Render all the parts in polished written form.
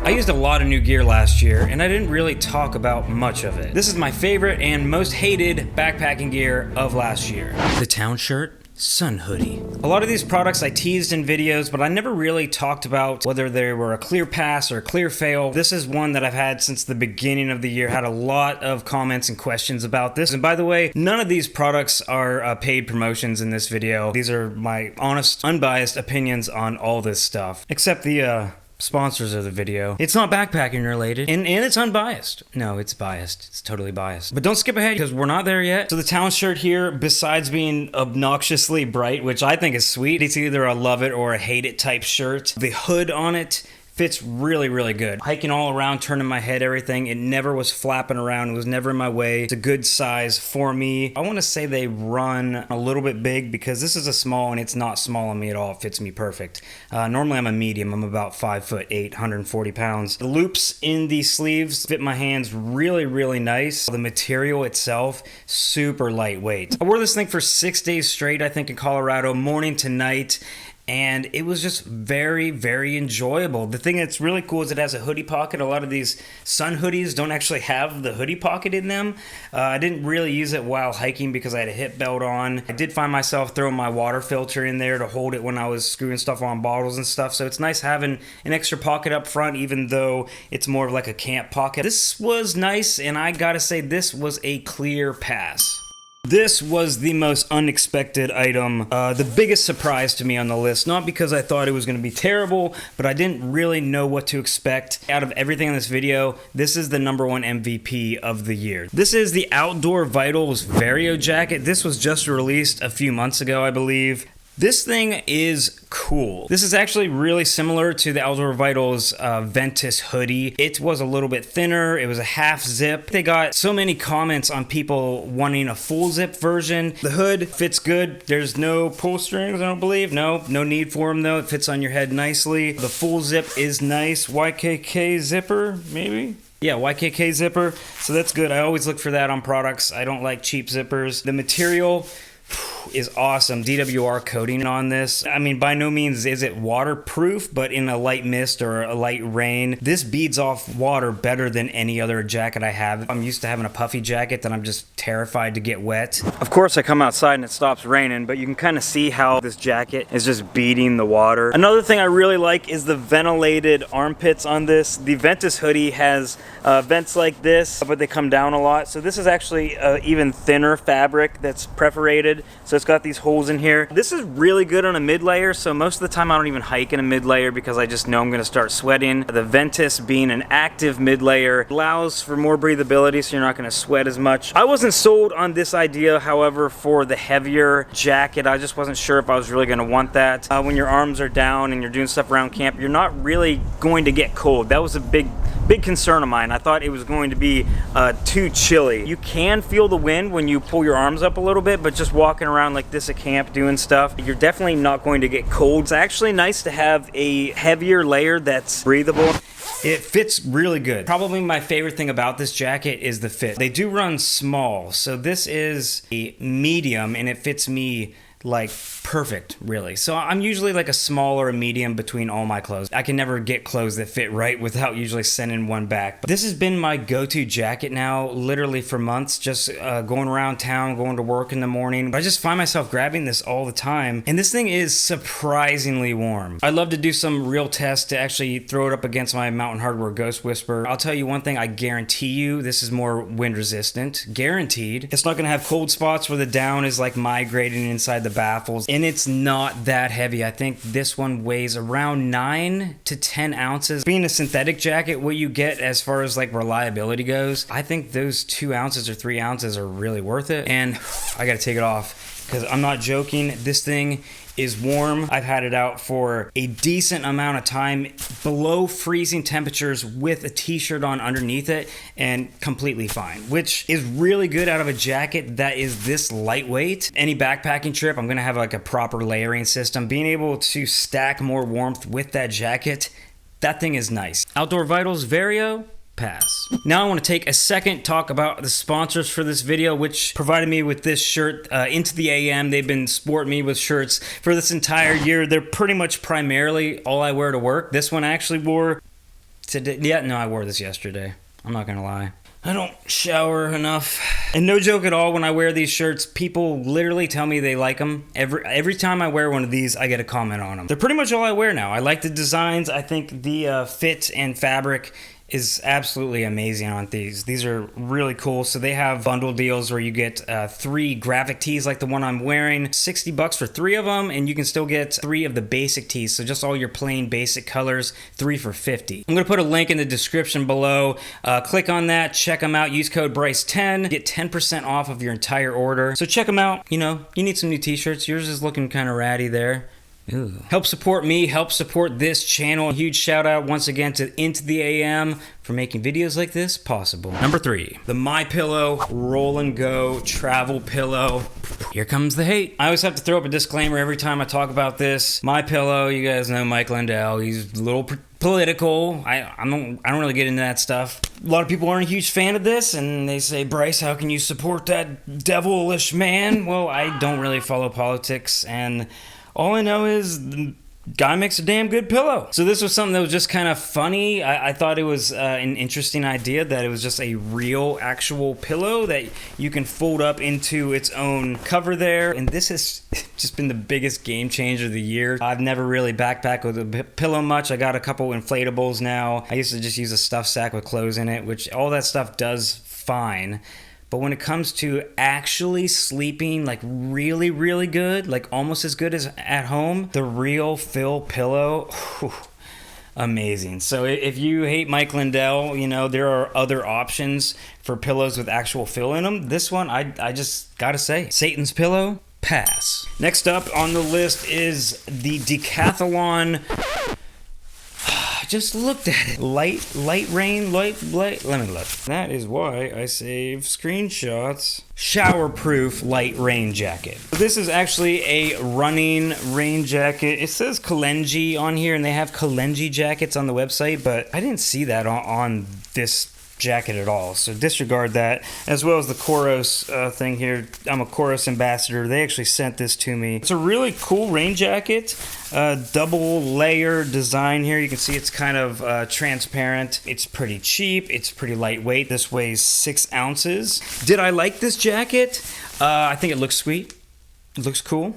I used a lot of new gear last year, and I didn't really talk about much of it. This is my favorite and most hated backpacking gear of last year. The Town Shirt Sun Hoodie. A lot of these products I teased in videos, but I never really talked about whether they were a clear pass or a clear fail. This is one that I've had since the beginning of the year. Had a lot of comments and questions about this. And by the way, none of these products are paid promotions in this video. These are my honest, unbiased opinions on all this stuff. Except the, sponsors of the video. It's not backpacking related, and it's unbiased. No, it's biased. It's totally biased. But don't skip ahead because we're not there yet. So the Town Shirt here, besides being obnoxiously bright, which I think is sweet, it's either a love it or a hate it type shirt. The hood on it fits really, really good. Hiking all around, turning my head, everything. It never was flapping around. It was never in my way. It's a good size for me. I want to say they run a little bit big because this is a small and it's not small on me at all. It fits me perfect. Normally I'm a medium. I'm about 5'8", 140 pounds. The loops in the sleeves fit my hands really, really nice. The material itself, super lightweight. I wore this thing for 6 days straight, I think, in Colorado, morning to night. And it was just very, very enjoyable. The thing that's really cool is it has a hoodie pocket. A lot of these sun hoodies don't actually have the hoodie pocket in them. I didn't really use it while hiking because I had a hip belt on. I did find myself throwing my water filter in there to hold it when I was screwing stuff on bottles and stuff. So it's nice having an extra pocket up front, even though it's more of like a camp pocket. This was nice, and I gotta say this was a clear pass. This was the most unexpected item, the biggest surprise to me on the list, not because I thought it was going to be terrible, but I didn't really know what to expect. Out of everything in this video, this is the #1 MVP of the year. This is the Outdoor Vitals Vario jacket. This was just released a few months ago, I believe. This thing is cool. This is actually really similar to the Outdoor Vitals Ventus hoodie. It was a little bit thinner. It was a half zip. They got so many comments on people wanting a full zip version. The hood fits good. There's no pull strings, I don't believe. No need for them though. It fits on your head nicely. The full zip is nice. YKK zipper, maybe? Yeah, YKK zipper. So that's good. I always look for that on products. I don't like cheap zippers. The material is awesome. DWR coating on this. I mean, by no means is it waterproof, but in a light mist or a light rain, this beads off water better than any other jacket I have. I'm used to having a puffy jacket that I'm just terrified to get wet. Of course, I come outside and it stops raining, but you can kind of see how this jacket is just beating the water. Another thing I really like is the ventilated armpits on this. The Ventus hoodie has vents like this, but they come down a lot. So this is actually even thinner fabric that's perforated. So it's got these holes in here. This is really good on a mid layer, so most of the time I don't even hike in a mid layer because I just know I'm gonna start sweating. The Ventus being an active mid layer allows for more breathability, so you're not gonna sweat as much. I wasn't sold on this idea, however, for the heavier jacket. I just wasn't sure if I was really gonna want that. When your arms are down and you're doing stuff around camp, you're not really going to get cold. That was a big concern of mine. I thought it was going to be too chilly. You can feel the wind when you pull your arms up a little bit, but just walking around like this at camp doing stuff, you're definitely not going to get cold. It's actually nice to have a heavier layer that's breathable. It fits really good. Probably my favorite thing about this jacket is the fit. They do run small, so this is a medium and it fits me like perfect, really. So I'm usually like a small or a medium between all my clothes. I can never get clothes that fit right without usually sending one back. But this has been my go-to jacket now literally for months, just going around town, going to work in the morning. But I just find myself grabbing this all the time, and this thing is surprisingly warm. I'd love to do some real tests to actually throw it up against my Mountain Hardwear Ghost Whisper. I'll tell you one thing, I guarantee you this is more wind resistant. Guaranteed. It's not gonna have cold spots where the down is like migrating inside the baffles, and it's not that heavy. I think this one weighs around 9 to 10 ounces. Being a synthetic jacket, what you get as far as like reliability goes, I think those 2 ounces or 3 ounces are really worth it. And I gotta take it off because I'm not joking. This thing is warm. I've had it out for a decent amount of time, below freezing temperatures with a t-shirt on underneath it, and completely fine, which is really good out of a jacket that is this lightweight. Any backpacking trip, I'm gonna have like a proper layering system. Being able to stack more warmth with that jacket, that thing is nice. Outdoor Vitals Vario, pass. Now I want to take a second talk about the sponsors for this video, which provided me with this shirt, Into the AM. They've been sporting me with shirts for this entire year. They're pretty much primarily all I wear to work. This one I actually wore today. Yeah, no, I wore this yesterday. I'm not gonna lie. I don't shower enough. And no joke at all, when I wear these shirts, people literally tell me they like them. Every time I wear one of these, I get a comment on them. They're pretty much all I wear now. I like the designs. I think the fit and fabric is absolutely amazing on these. These are really cool. So they have bundle deals where you get 3 graphic tees like the one I'm wearing, $60 for 3 of them, and you can still get 3 of the basic tees. So just all your plain basic colors, 3 for $50. I'm gonna put a link in the description below. Click on that, check them out, use code Bryce10, get 10% off of your entire order. So check them out. You know, you need some new t-shirts. Yours is looking kind of ratty there. Ooh. Help support me, help support this channel. A huge shout out once again to Into the AM for making videos like this possible. Number 3, the MyPillow Roll and Go Travel Pillow. Here comes the hate. I always have to throw up a disclaimer every time I talk about this. MyPillow, you guys know Mike Lindell. He's a little political. I don't really get into that stuff. A lot of people aren't a huge fan of this, and they say, Bryce, how can you support that devilish man? Well, I don't really follow politics, and all I know is the guy makes a damn good pillow. So this was something that was just kind of funny. I thought it was an interesting idea that it was just a real, actual pillow that you can fold up into its own cover there. And this has just been the biggest game changer of the year. I've never really backpacked with a pillow much. I got a couple inflatables now. I used to just use a stuffed sack with clothes in it, which all that stuff does fine. But when it comes to actually sleeping like really, really good, like almost as good as at home, the Real Fill pillow, whew, amazing. So if you hate Mike Lindell, you know, there are other options for pillows with actual fill in them. This one, I just gotta say, Satan's pillow, pass. Next up on the list is the Decathlon. Just looked at it. Light rain, let me look. That is why I save screenshots. Showerproof light rain jacket. This is actually a running rain jacket. It says Kolenji on here, and they have Kolenji jackets on the website, but I didn't see that on this jacket at all, so disregard that, as well as the COROS thing here. I'm a COROS ambassador. They actually sent this to me. It's a really cool rain jacket, double layer design here. You can see it's kind of transparent. It's pretty cheap. It's pretty lightweight. This weighs 6 ounces. Did I like this jacket? I think it looks sweet. It looks cool.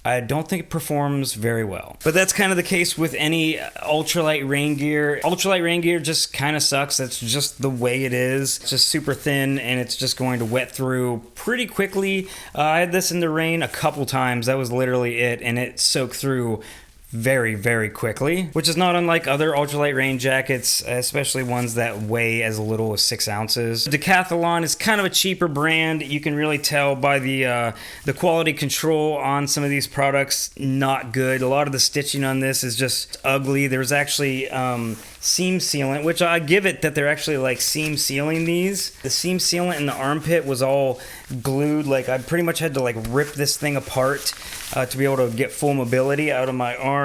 I don't think it performs very well. But that's kind of the case with any ultralight rain gear. Ultralight rain gear just kind of sucks. That's just the way it is. It's just super thin, and it's just going to wet through pretty quickly. I had this in the rain a couple times. That was literally it, and it soaked through very, very quickly, which is not unlike other ultralight rain jackets, especially ones that weigh as little as 6 ounces. Decathlon is kind of a cheaper brand. You can really tell by the quality control on some of these products, not good. A lot of the stitching on this is just ugly. There's actually seam sealant, which I give it that they're actually like seam sealing these. The seam sealant in the armpit was all glued. Like I pretty much had to like rip this thing apart to be able to get full mobility out of my arm.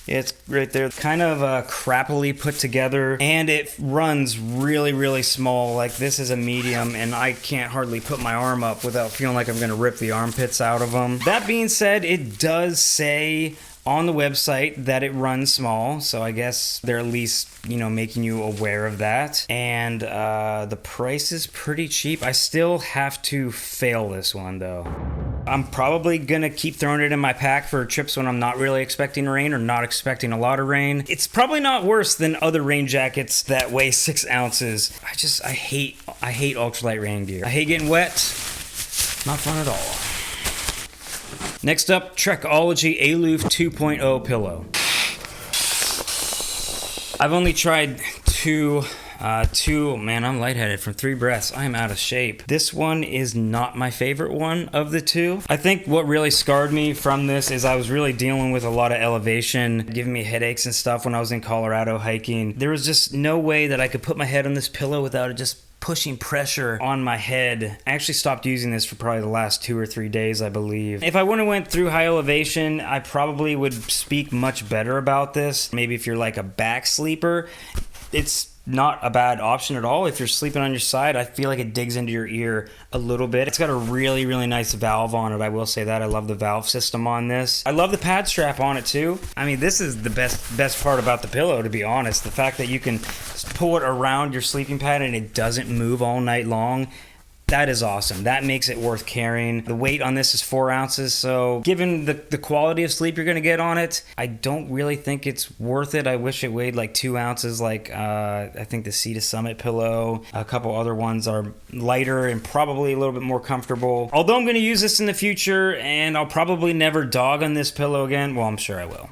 Yeah, it's right there. Kind of crappily put together, and it runs really, really small. Like this is a medium, and I can't hardly put my arm up without feeling like I'm going to rip the armpits out of them. That being said, it does say on the website that it runs small, so I guess they're at least, you know, making you aware of that. And the price is pretty cheap. I still have to fail this one though. I'm probably gonna keep throwing it in my pack for trips when I'm not really expecting rain or not expecting a lot of rain. It's probably not worse than other rain jackets that weigh 6 ounces. I hate ultralight rain gear. I hate getting wet. Not fun at all. Next up, Trekology Aloof 2.0 pillow. I've only tried two, man, I'm lightheaded from 3 breaths. I am out of shape. This one is not my favorite one of the 2. I think what really scarred me from this is I was really dealing with a lot of elevation, giving me headaches and stuff when I was in Colorado hiking. There was just no way that I could put my head on this pillow without it just pushing pressure on my head. I actually stopped using this for probably the last 2 or 3 days, I believe. If I wouldn't have went through high elevation, I probably would speak much better about this. Maybe if you're like a back sleeper, it's not a bad option at all. If you're sleeping on your side, I feel like it digs into your ear a little bit. It's got a really, really nice valve on it. I will say that. I love the valve system on this. I love the pad strap on it too. I mean, this is the best part about the pillow, to be honest. The fact that you can pull it around your sleeping pad and it doesn't move all night long. That is awesome. That makes it worth carrying. The weight on this is 4 ounces, so given the quality of sleep you're gonna get on it, I don't really think it's worth it. I wish it weighed like 2 ounces, like I think the Sea to Summit pillow. A couple other ones are lighter and probably a little bit more comfortable. Although I'm gonna use this in the future, and I'll probably never dog on this pillow again. Well, I'm sure I will.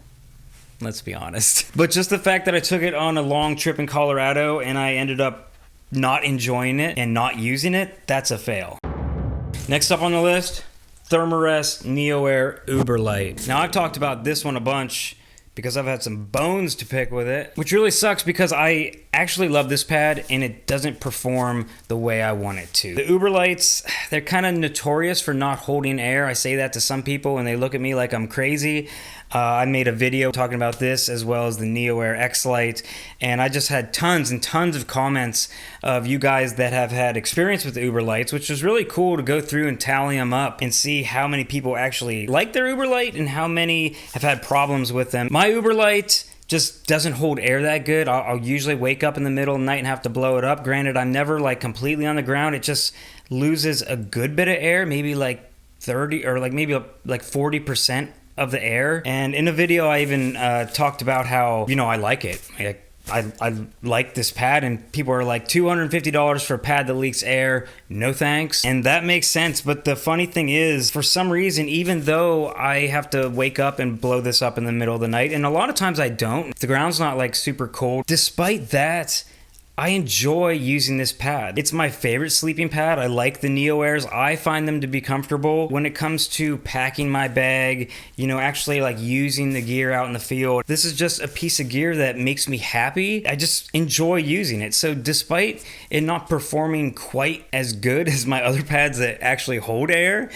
Let's be honest. But just the fact that I took it on a long trip in Colorado and I ended up not enjoying it and not using it, that's a fail. Next up on the list, Therm-a-Rest NeoAir UberLite. Now, I've talked about this one a bunch because I've had some bones to pick with it, which really sucks because I actually love this pad and it doesn't perform the way I want it to. The UberLites, they're kind of notorious for not holding air. I say that to some people and they look at me like I'm crazy. I made a video talking about this as well as the NeoAir X-Lite, and I just had tons and tons of comments of you guys that have had experience with the UberLites, which was really cool to go through and tally them up and see how many people actually like their UberLite and how many have had problems with them. My UberLite just doesn't hold air that good. I'll usually wake up in the middle of the night and have to blow it up. Granted, I'm never like completely on the ground. It just loses a good bit of air, maybe like 30 or like maybe like 40% of the air. And in a video I even talked about how, you know, I like it. I like this pad, and people are like, $250 for a pad that leaks air, no thanks. And that makes sense, but the funny thing is, for some reason, even though I have to wake up and blow this up in the middle of the night, and a lot of times I don't, the ground's not like super cold, despite that, I enjoy using this pad. It's my favorite sleeping pad. I like the NeoAirs. I find them to be comfortable. When it comes to packing my bag, you know, actually like using the gear out in the field, this is just a piece of gear that makes me happy. I just enjoy using it. So despite it not performing quite as good as my other pads that actually hold air,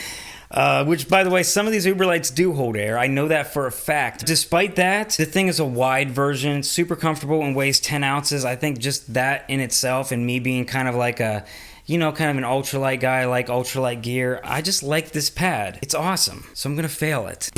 which, by the way, some of these UberLites do hold air. I know that for a fact. Despite that, the thing is a wide version, super comfortable, and weighs 10 ounces. I think just that in itself, and me being kind of like a, you know, kind of an ultralight guy, I like ultralight gear, I just like this pad. It's awesome. So I'm going to fail it.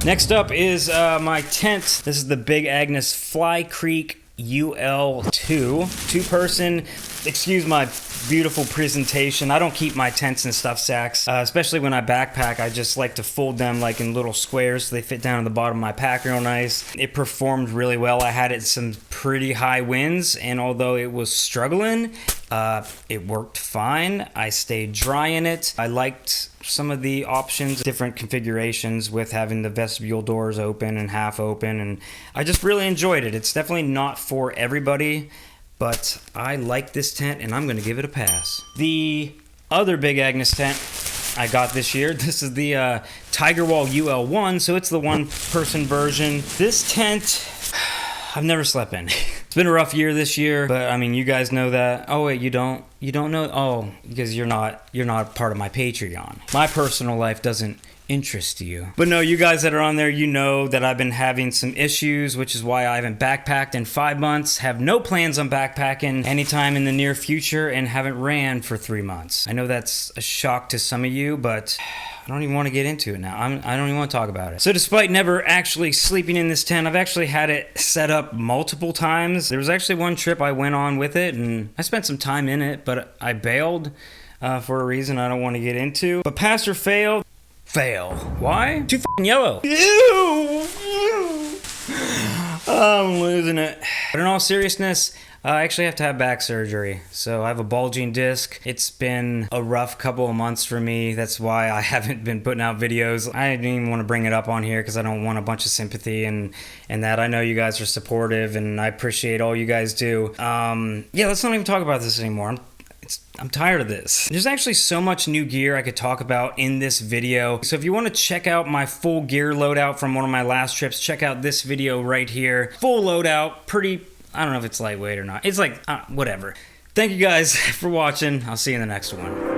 Next up is my tent. This is the big Agnes Fly Creek UL2. Two-person, excuse my beautiful presentation. I don't keep my tents in stuff sacks, especially when I backpack. I just like to fold them like in little squares so they fit down at the bottom of my pack real nice. It performed really well. I had it some pretty high winds, and although it was struggling, it worked fine. I stayed dry in it. I liked some of the options, different configurations with having the vestibule doors open and half open, and I just really enjoyed it. It's definitely not for everybody, but I like this tent and I'm going to give it a pass. The other big Agnes tent I got this year, this is the Tiger Wall UL1, so it's the one-person version. This tent, I've never slept in. It's been a rough year this year, but I mean, you guys know that. Oh wait, you don't know? Oh, because you're not part of my Patreon. My personal life doesn't interest you. But no, you guys that are on there, you know that I've been having some issues, which is why I haven't backpacked in 5 months, have no plans on backpacking anytime in the near future, and haven't ran for 3 months. I know that's a shock to some of you, but I don't even want to get into it now. I don't even want to talk about it. So despite never actually sleeping in this tent, I've actually had it set up multiple times. There was actually one trip I went on with it, and I spent some time in it, but I bailed for a reason I don't want to get into. But pass or fail? Fail. Why? Too f***ing yellow. Ew. I'm losing it. But in all seriousness, I actually have to have back surgery. So I have a bulging disc. It's been a rough couple of months for me. That's why I haven't been putting out videos. I didn't even want to bring it up on here because I don't want a bunch of sympathy and that. I know you guys are supportive and I appreciate all you guys do. Yeah, let's not even talk about this anymore. I'm tired of this. There's actually so much new gear I could talk about in this video. So if you want to check out my full gear loadout from one of my last trips, check out this video right here. Full loadout, pretty, I don't know if it's lightweight or not. It's like, whatever. Thank you guys for watching. I'll see you in the next one.